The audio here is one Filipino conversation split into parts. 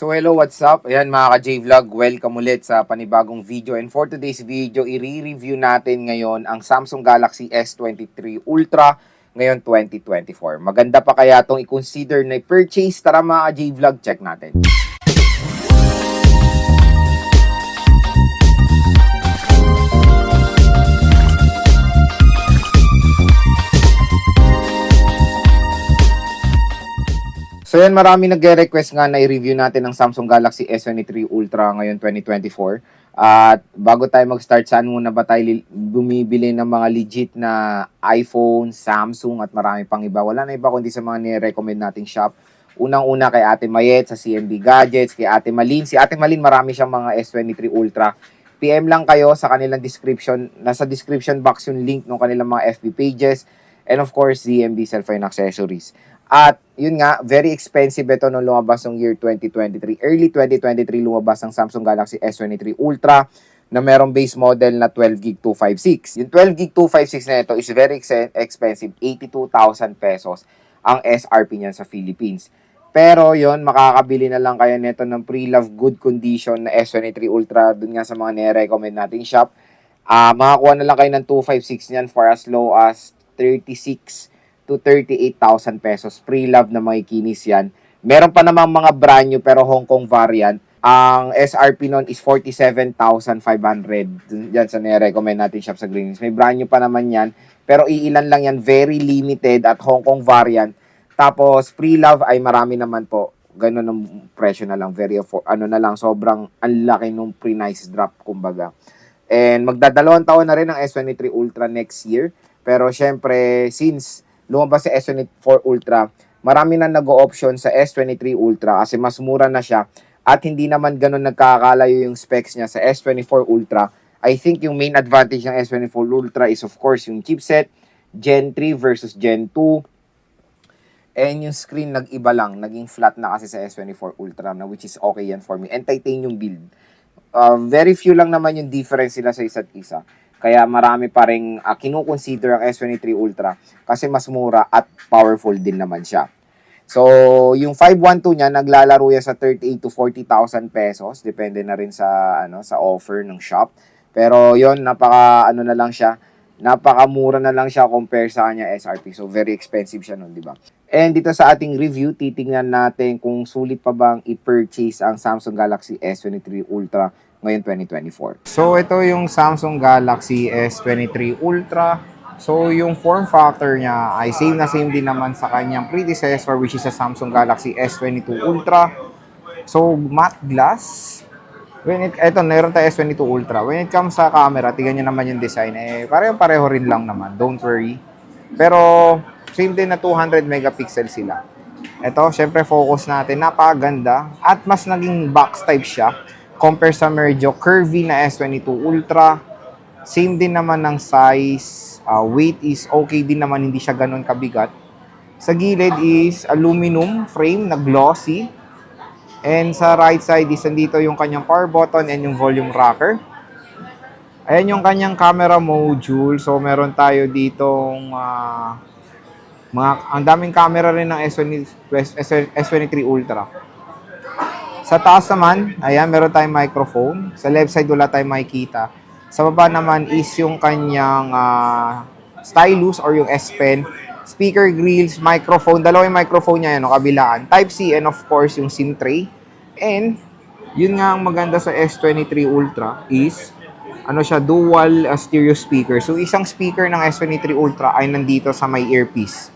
So hello, what's up? Ayan mga ka-J-Vlog, welcome ulit sa panibagong video. And for today's video, i-review natin ngayon ang Samsung Galaxy S23 Ultra ngayon 2024. Maganda pa kaya itong i-consider na purchase? Tara mga ka-J-Vlog, check natin. So yan, marami nagre-request nga na i-review natin ang Samsung Galaxy S23 Ultra ngayon 2024. At bago tayo mag-start, saan muna ba tayo bumibili ng mga legit na iPhone, Samsung at marami pang iba? Wala na iba kundi sa mga ni-recommend nating shop. Unang-una kay Ate Mayet sa CMB Gadgets, kay Ate Malin. Si Ate Malin, marami siyang mga S23 Ultra. PM lang kayo sa kanilang description. Nasa description box yung link ng kanilang mga FB pages. And of course, ZMB Cellphone Accessories. At yun nga, very expensive ito nung lumabas ng year 2023. Early 2023 lumabas ang Samsung Galaxy S23 Ultra na merong base model na 12GB 256. Yung 12GB 256 na ito is very expensive, 82,000 pesos ang SRP niyan sa Philippines. Pero yun, makakabili na lang kayo nito ng pre-love good condition na S23 Ultra dun nga sa mga nire-recommend nating shop. Makakuha na lang kayo ng 256 niyan for as low as 36 to 38,000 pesos. Pre-love na makikinis yan. Meron pa namang mga brand new pero Hong Kong variant. Ang SRP nun is 47,500. Yan sa nire-recommend natin shop sa Green Hills. May brand new pa naman yan. Pero iilan lang yan. Very limited at Hong Kong variant. Tapos pre-love ay marami naman po. Ganun ang presyo na lang. Very sobrang anlaki nung pre-nice drop kumbaga. And magdadalawang taon na rin ang S23 Ultra next year. Pero syempre, since lumabas sa S24 Ultra, marami na nag-o-option sa S23 Ultra kasi mas mura na siya at hindi naman ganun nagkakalayo yung specs niya sa S24 Ultra. I think yung main advantage ng S24 Ultra is of course yung chipset, Gen 3 versus Gen 2. And yung screen nag-iba lang, naging flat na kasi sa S24 Ultra na which is okay yan for me. And titanium build. Very few lang naman yung difference sila sa isa't isa. Kaya marami pa rin kinukonsider ang S23 Ultra kasi mas mura at powerful din naman siya. So, yung 512 niya, naglalaro yan sa 38 to 40,000 pesos. Depende na rin sa offer ng shop. Pero yon napakamura na lang siya compare sa kanya SRP. So, very expensive siya nun, di ba? And dito sa ating review, titingnan natin kung sulit pa bang i-purchase ang Samsung Galaxy S23 Ultra ngayon 2024. So, ito yung Samsung Galaxy S23 Ultra. So, yung form factor niya ay same na same din naman sa kanyang predecessor which is sa Samsung Galaxy S22 Ultra. So, matte glass. Meron tayo S22 Ultra. When it comes sa camera, tingnan nyo naman yung design. Pareho rin lang naman. Don't worry. Pero, same din na 200 megapixel sila. Ito, syempre focus natin. Napakaganda. At mas naging box type siya compare sa medyo curvy na S22 Ultra. Same din naman ng size. Weight is okay din naman. Hindi siya ganun kabigat. Sa gilid is aluminum frame na glossy. And sa right side is nandito yung kanyang power button and yung volume rocker. Ayan yung kanyang camera module. So meron tayo ditong ang daming camera rin ng S23 Ultra. Sa taas naman, ayan, meron tayong microphone. Sa left side, wala tayong makikita. Sa baba naman is yung kanyang stylus or yung S Pen. Speaker grills, microphone. Dalawa yung microphone niya, yan, kabilaan. Type-C and of course, yung SIM tray. And, yun nga ang maganda sa S23 Ultra is, dual stereo speaker. So, isang speaker ng S23 Ultra ay nandito sa may earpiece.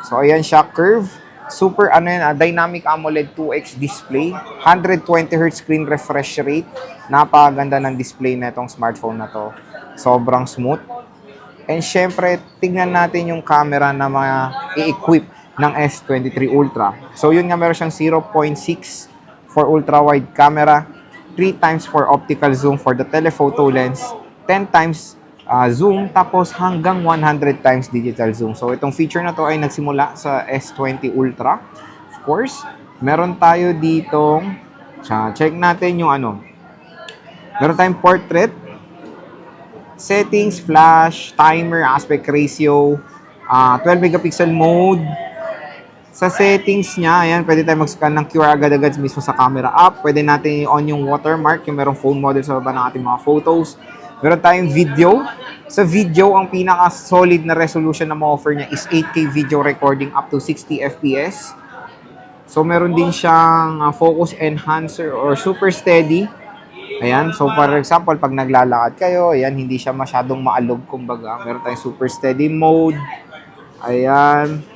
So, ayan siya, curve. Super, dynamic AMOLED 2X display. 120Hz screen refresh rate. Napakaganda ng display na itong smartphone na to. Sobrang smooth. And syempre, tingnan natin yung camera na mga i-equip ng S23 Ultra. So, yun nga, meron siyang 0.6 for ultra-wide camera, 3 times for optical zoom for the telephoto lens, 10 times zoom, tapos hanggang 100 times digital zoom. So, itong feature na to ay nagsimula sa S20 Ultra. Of course, meron tayo ditong, check natin yung meron tayong portrait, settings, flash, timer, aspect ratio, 12 megapixel mode, Sa settings niya, ayan, pwede tayo mag-scan ng QR agad-agad mismo sa camera app. Pwede natin i-on yung watermark, yung merong phone model sa baba ng ating mga photos. Meron tayong video. Sa video, ang pinaka-solid na resolution na ma-offer niya is 8K video recording up to 60 FPS. So, meron din siyang focus enhancer or super steady. Ayan, so for example, pag naglalakad kayo, ayan, hindi siya masyadong maalog, kumbaga. Meron tayong super steady mode. Ayan.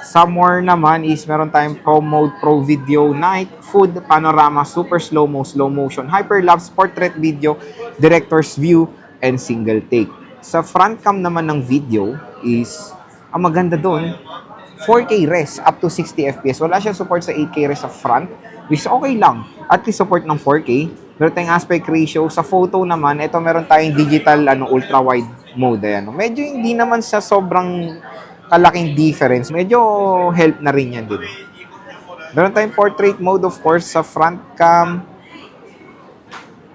Some more naman is meron tayong Pro Mode, Pro Video, Night, Food, Panorama, Super Slow-Mo, Slow Motion, Hyperlapse, Portrait Video, Director's View, and Single Take. Sa front cam naman ng video is, ang maganda doon, 4K res up to 60 FPS. Wala siyang support sa 8K res sa front, which okay lang. At least support ng 4K. Meron tayong aspect ratio. Sa photo naman, ito meron tayong digital ultra-wide mode. Ayan. Medyo hindi naman sa sobrang kalaking difference. Medyo help na rin yan din. Meron tayong portrait mode, of course, sa front cam.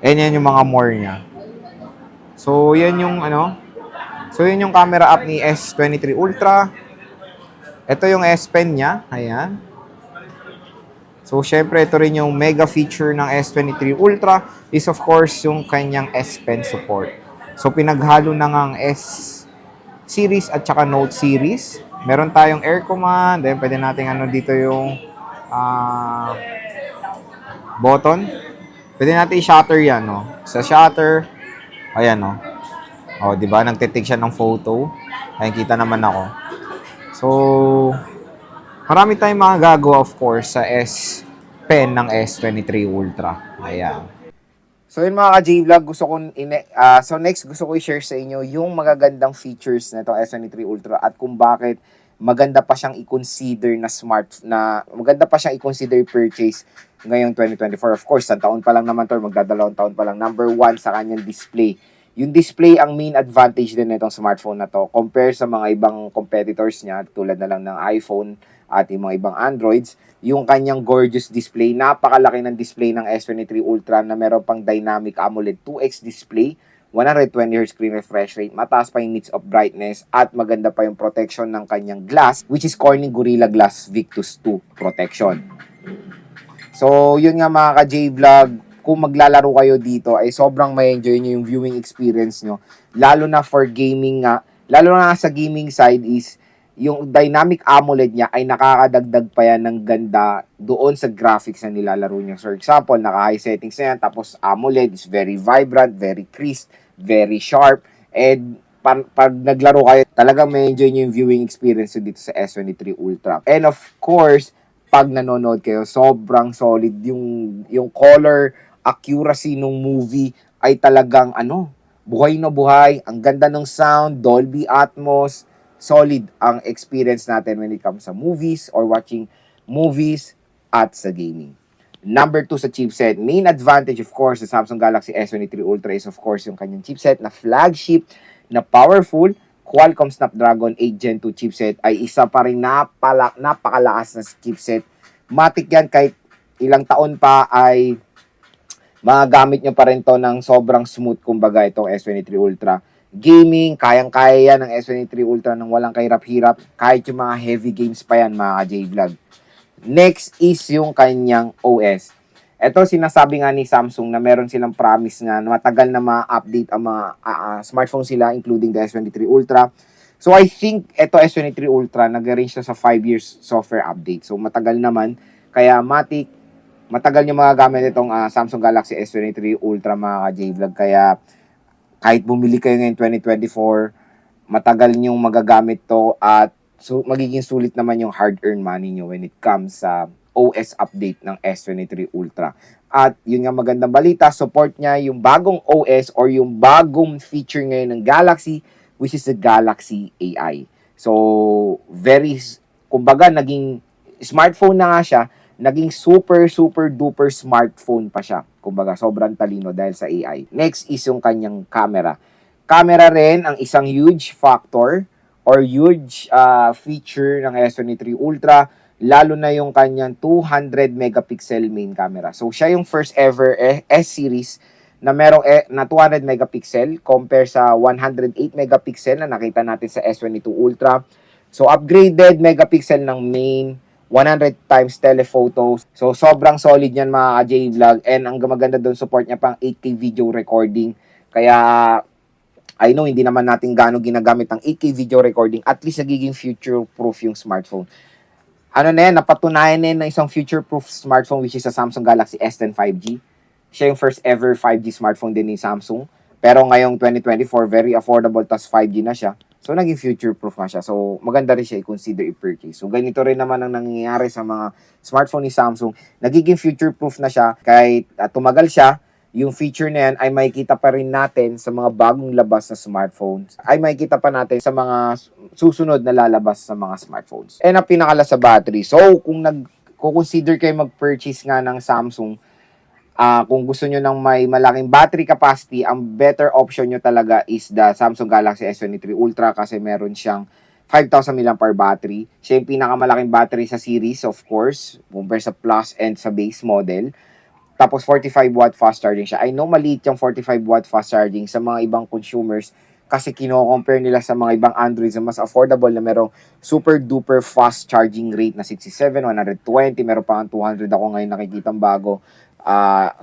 Yan yung mga more niya. So, yan yung So, yun yung camera app ni S23 Ultra. Ito yung S Pen niya. Ayan. So, syempre, ito rin yung mega feature ng S23 Ultra is, of course, yung kanyang S Pen support. So, pinaghalo na ng S Series at saka Note Series. Meron tayong air command. Then, pwede natin dito yung button. Pwede natin i-shutter yan, no? Sa shutter, ayan, no? O, di ba? Nagtitake siya ng photo. Ayan, kita naman ako. So, marami tayong mga gagawa, of course, sa S Pen ng S23 Ultra. Ayan. So yun mga ka-J-Vlog, so next gusto ko i-share sa inyo yung magagandang features na itong S23 Ultra at kung bakit maganda pa siyang i-consider maganda pa siyang i-consider purchase ngayong 2024. Of course, sa taon pa lang naman to, magdadalawang taon pa lang. Number 1 sa kanyang display. Yung display ang main advantage din nitong smartphone na to compare sa mga ibang competitors niya tulad na lang ng iPhone at yung mga ibang Androids. Yung kanyang gorgeous display, napakalaki ng display ng S23 Ultra na meron pang dynamic AMOLED 2X display, 120Hz screen refresh rate, mataas pa yung nits of brightness, at maganda pa yung protection ng kanyang glass, which is Corning Gorilla Glass Victus 2 protection. So, yun nga mga ka-J-Vlog, kung maglalaro kayo dito, ay sobrang may enjoy nyo yung viewing experience nyo. Lalo na for gaming nga, lalo na sa gaming side is, yung dynamic AMOLED niya ay nakakadagdag pa yan ng ganda doon sa graphics na nilalaro niya. For example, naka-high settings na yan, tapos AMOLED is very vibrant, very crisp, very sharp, and pag naglaro kayo, talagang may enjoy nyo yung viewing experience dito sa S23 Ultra. And of course, pag nanonood kayo, sobrang solid yung color accuracy ng movie ay talagang buhay na buhay, ang ganda ng sound, Dolby Atmos, solid ang experience natin when it comes sa movies or watching movies at sa gaming. Number 2 sa chipset, main advantage of course sa Samsung Galaxy S23 Ultra is of course yung kanyang chipset na flagship, na powerful, Qualcomm Snapdragon 8 Gen 2 chipset ay isa pa rin napakalakas na chipset. Matik yan kahit ilang taon pa ay magagamit nyo pa rin to ng sobrang smooth, kumbaga itong S23 Ultra. Gaming, kayang-kaya yan ng S23 Ultra nang walang kahirap-hirap, kahit yung mga heavy games pa yan mga ka-J-Vlog. Next is yung kanyang OS. Ito sinasabi nga ni Samsung na meron silang promise nga na matagal na ma-update ang mga smartphone sila including the S23 Ultra. So I think ito S23 Ultra nag-range na sa 5 years software update. So matagal naman, kaya matagal nyo magagamit itong Samsung Galaxy S23 Ultra mga ka-J-Vlog. Kaya kahit bumili kayo ngayon 2024, matagal nyong magagamit to at magiging sulit naman yung hard-earned money nyo when it comes sa OS update ng S23 Ultra. At yun nga magandang balita, support niya yung bagong OS or yung bagong feature ngayon ng Galaxy, which is the Galaxy AI. So, kumbaga naging smartphone na nga siya, naging super duper smartphone pa siya. Kumbaga, sobrang talino dahil sa AI. Next is yung kanyang camera. Camera rin ang isang huge factor or huge feature ng S23 Ultra, lalo na yung kanyang 200 megapixel main camera. So, siya yung first ever S-series na merong na 200 megapixel compare sa 108 megapixel na nakita natin sa S22 Ultra. So, upgraded megapixel ng main, 100 times telephoto. So, sobrang solid yan mga ka-J-Vlog. And ang maganda doon, support niya pang 8K video recording. Kaya, I know, hindi naman natin gaano ginagamit ang 8K video recording. At least, nagiging future-proof yung smartphone. Ano na yan, napatunayan na yan ng isang future-proof smartphone which is sa Samsung Galaxy S10 5G. Siya yung first ever 5G smartphone din ni Samsung. Pero ngayong 2024, very affordable, tas 5G na siya. So, naging future-proof na siya. So, maganda rin siya i-consider i-purchase. So, ganito rin naman ang nangyayari sa mga smartphone ni Samsung. Nagiging future-proof na siya. Kahit tumagal siya, yung feature na yan ay makikita pa rin natin sa mga bagong labas na smartphones. Ay makikita pa natin sa mga susunod na lalabas sa mga smartphones. And ang pinakala sa battery. So, kung nag-consider kayo mag-purchase nga ng Samsung, kung gusto nyo ng may malaking battery capacity, ang better option nyo talaga is the Samsung Galaxy S23 Ultra kasi meron siyang 5,000 mAh battery. Siya yung pinakamalaking battery sa series, of course, compare sa Plus and sa base model. Tapos 45 watt fast charging siya. I know maliit yung 45 watt fast charging sa mga ibang consumers kasi kino-compare nila sa mga ibang Androids na mas affordable na merong super duper fast charging rate na 67, 120, meron pa ang 200 ako ngayon nakikitang bago.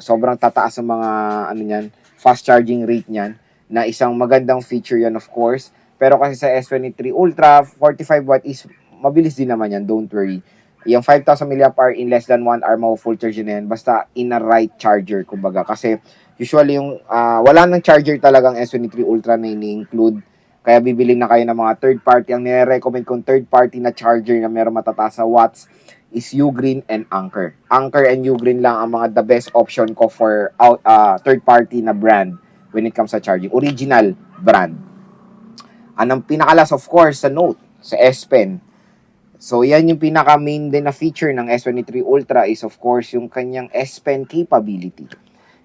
Sobrang tataas ang mga fast charging rate niyan na isang magandang feature yan of course. Pero kasi sa S23 Ultra, 45 watt is mabilis din naman yan, don't worry. Yung 5,000 mAh in less than 1 hour full charge na yan, basta in a right charger, kumbaga. Kasi usually yung wala nang charger talagang S23 Ultra na ini-include. Kaya bibili na kayo ng mga third party. Ang nire-recommend kong third party na charger na meron matataas sa watts is Ugreen and Anker. Anker and Ugreen lang ang mga the best option ko for third party na brand when it comes sa charging. Original brand. Anong pinakalas of course sa Note, sa S Pen. So, yan yung pinaka-main din na feature ng S23 Ultra is of course yung kanyang S Pen capability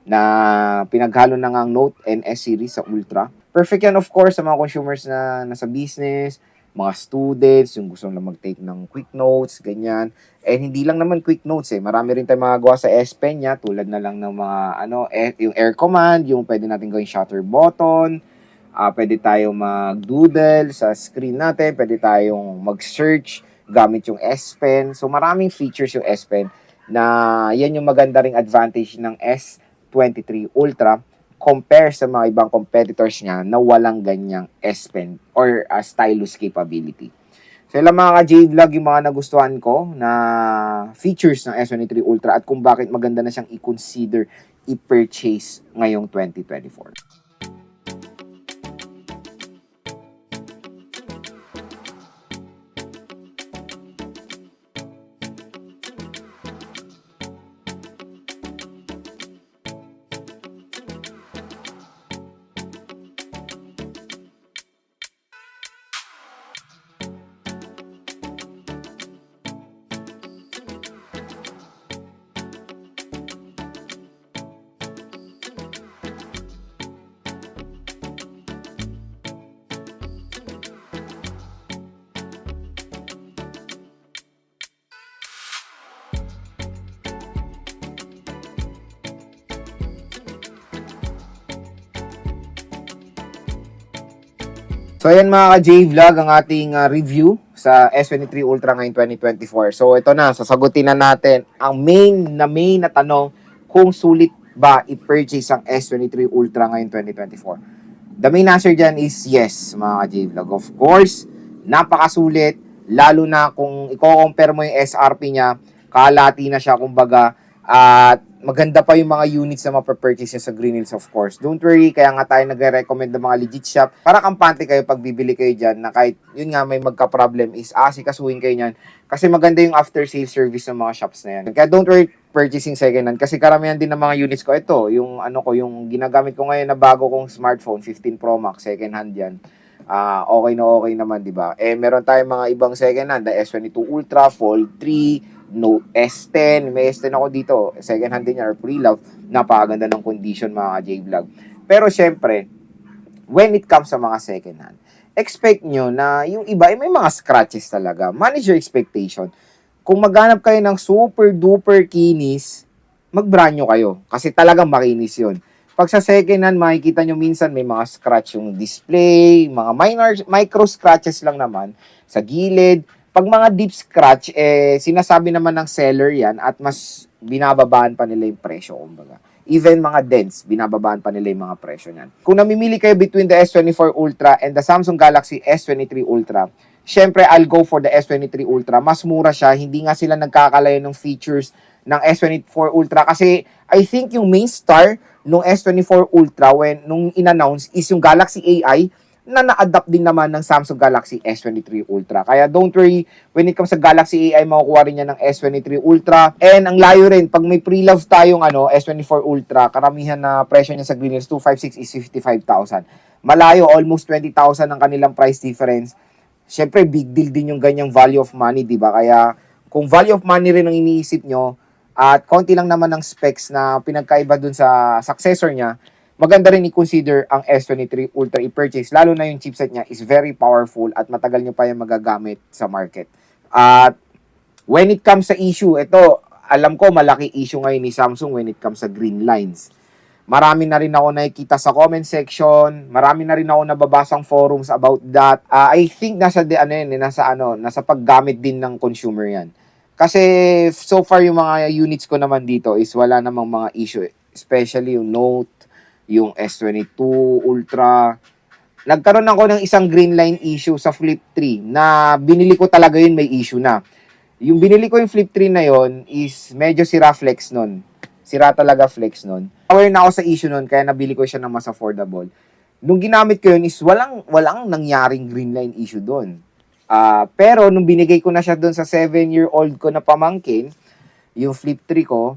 na pinaghalo na nga ang Note and S series sa Ultra. Perfect yan of course sa mga consumers na nasa business, mga students, yung gusto lang mag-take ng quick notes, ganyan. And hindi lang naman quick notes Marami rin tayong magagawa sa S Pen niya tulad na lang ng mga yung air command, yung pwede natin gawing shutter button, pwede tayong mag-doodle sa screen natin, pwede tayong mag-search gamit yung S Pen. So, maraming features yung S Pen na yan yung maganda ring advantage ng S23 Ultra compare sa mga ibang competitors niya na walang ganyang S Pen or stylus capability. So, ilang mga ka-J-Vlog yung mga nagustuhan ko na features ng S23 Ultra at kung bakit maganda na siyang i-consider i-purchase ngayong 2024. So ayan mga ka-J-Vlog ang ating review sa S23 Ultra ngayong 2024. So ito na, sasagutin na natin ang main na tanong kung sulit ba i-purchase ang S23 Ultra ngayong 2024. The main answer dyan is yes mga ka-J-Vlog. Of course, napakasulit, lalo na kung i-compare mo yung SRP niya, kalati na siya kumbaga, at maganda pa yung mga units na mapapurchase niya sa Green Hills of course. Don't worry, kaya nga tayo nagre-recommend ng mga legit shop. Para kampante kayo pag bibili kayo dyan na kahit yun nga may magka-problem is asikasuhin kayo niyan. Kasi maganda yung after-sale service ng mga shops na yan. Kaya don't worry purchasing second hand. Kasi karamihan din ng mga units ko. Ito, yung yung ginagamit ko ngayon na bago kong smartphone, 15 Pro Max, second hand yan. Okay naman, di ba? Meron tayong mga ibang second hand, the S22 Ultra, Fold 3, Note S10, may S10 ako dito, second hand din yan or pre-love, napakaganda ng condition mga J-Vlog. Pero syempre, when it comes sa mga second hand, expect nyo na yung iba, may mga scratches talaga. Manage your expectation. Kung maghanap kayo ng super duper kinis, mag-brand nyo kayo. Kasi talagang makinis yun. Pag sa second hand, makikita nyo minsan may mga scratch yung display, mga micro scratches lang naman sa gilid. Pag mga deep scratch, sinasabi naman ng seller yan at mas binababaan pa nila yung presyo, kumbaga. Even mga dents, binababaan pa nila yung mga presyo niyan. Kung namimili kayo between the S24 Ultra and the Samsung Galaxy S23 Ultra, syempre I'll go for the S23 Ultra. Mas mura siya, hindi nga sila nagkakalayo ng features ng S24 Ultra kasi I think yung main star nung S24 Ultra nung in-announce is yung Galaxy AI na na-adapt din naman ng Samsung Galaxy S23 Ultra. Kaya don't worry, when it comes sa Galaxy AI, makukuha rin yan ng S23 Ultra. And ang layo rin, pag may pre-love tayong S24 Ultra, karamihan na presyo niya sa Green Hills 256 is 55,000. Malayo, almost 20,000 ang kanilang price difference. Siyempre, big deal din yung ganyang value of money, di ba? Kaya kung value of money rin ang iniisip nyo, at konti lang naman ng specs na pinagkaiba dun sa successor niya, maganda rin i-consider ang S23 Ultra i-purchase. Lalo na yung chipset niya is very powerful at matagal nyo pa yung magagamit sa market. At when it comes sa issue, ito, alam ko malaki issue ngayon ni Samsung when it comes sa green lines. Marami na rin ako nakikita sa comment section, marami na rin ako nababasang forums about that. I think nasa paggamit din ng consumer yan. Kasi so far yung mga units ko naman dito is wala namang mga issue, especially yung Note, yung S22 Ultra. Nagkaroon ako ng isang green line issue sa Flip 3 na binili ko talaga yun may issue na. Yung binili ko yung Flip 3 na yon is medyo sira flex nun. Sira talaga flex nun. Aware na ako sa issue nun kaya nabili ko siya ng mas affordable. Nung ginamit ko yun is walang nangyaring green line issue doon. Pero nung binigay ko na siya doon sa 7-year-old ko na pamangkin, yung Flip 3 ko,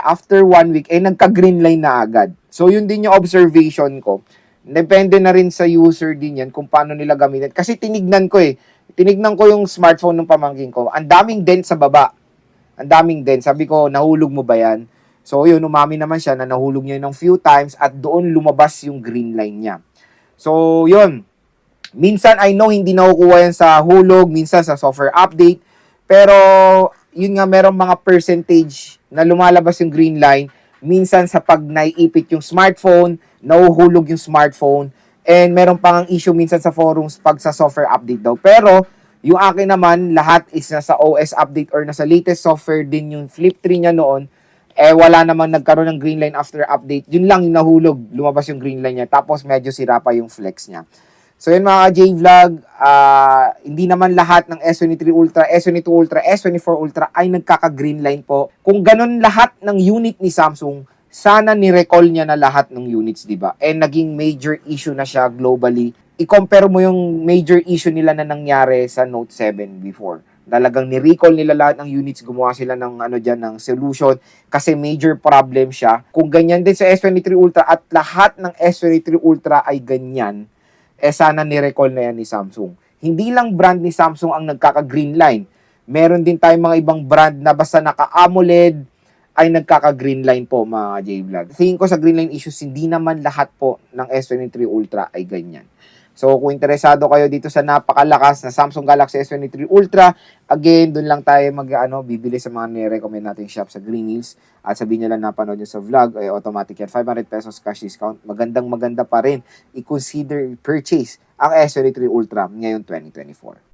after 1 week, nagka-green line na agad. So, yun din yung observation ko. Depende na rin sa user din yan kung paano nila gamitin. Kasi tinignan ko yung smartphone ng pamangkin ko. Ang daming dent sa baba. Ang daming dent. Sabi ko, nahulog mo ba yan? So, yun, umami naman siya na nahulog niya ng few times at doon lumabas yung green line niya. So, yun. Minsan, I know hindi nakukuha yan sa hulog, minsan sa software update. Pero, yun nga, merong mga percentage na lumalabas yung green line. Minsan sa pag naiipit yung smartphone, nahuhulog yung smartphone. And meron pang issue minsan sa forums pag sa software update daw. Pero, yung akin naman, lahat is nasa OS update or nasa latest software din yung Flip 3 niya noon. Wala namang nagkaroon ng green line after update. Yun lang yung nahulog, lumabas yung green line niya. Tapos medyo sira pa yung flex niya. So yun mga J-Vlog, hindi naman lahat ng S23 Ultra, S22 Ultra, S24 Ultra ay nagkaka-green line po. Kung ganun lahat ng unit ni Samsung, sana ni-recall niya na lahat ng units, di ba? And naging major issue na siya globally. I-compare mo yung major issue nila na nangyari sa Note 7 before. Talagang ni-recall nila lahat ng units, gumawa sila ng ng solution kasi major problem siya. Kung ganyan din sa S23 Ultra at lahat ng S23 Ultra ay ganyan, sana ni-recall na yan ni Samsung. Hindi lang brand ni Samsung ang nagkaka-green line. Meron din tayong mga ibang brand na basta naka-AMOLED ay nagkaka-green line po mga J-Vlog. Tingin ko sa green line issues, hindi naman lahat po ng S23 Ultra ay ganyan. So, kung interesado kayo dito sa napakalakas na Samsung Galaxy S23 Ultra, again, dun lang tayo bibili sa mga ni-recommend natin shop sa Green Hills. At sabihin nyo lang napanood nyo sa vlog, automatic yan. 500 pesos cash discount. Maganda pa rin. I-consider purchase ang S23 Ultra ngayong 2024.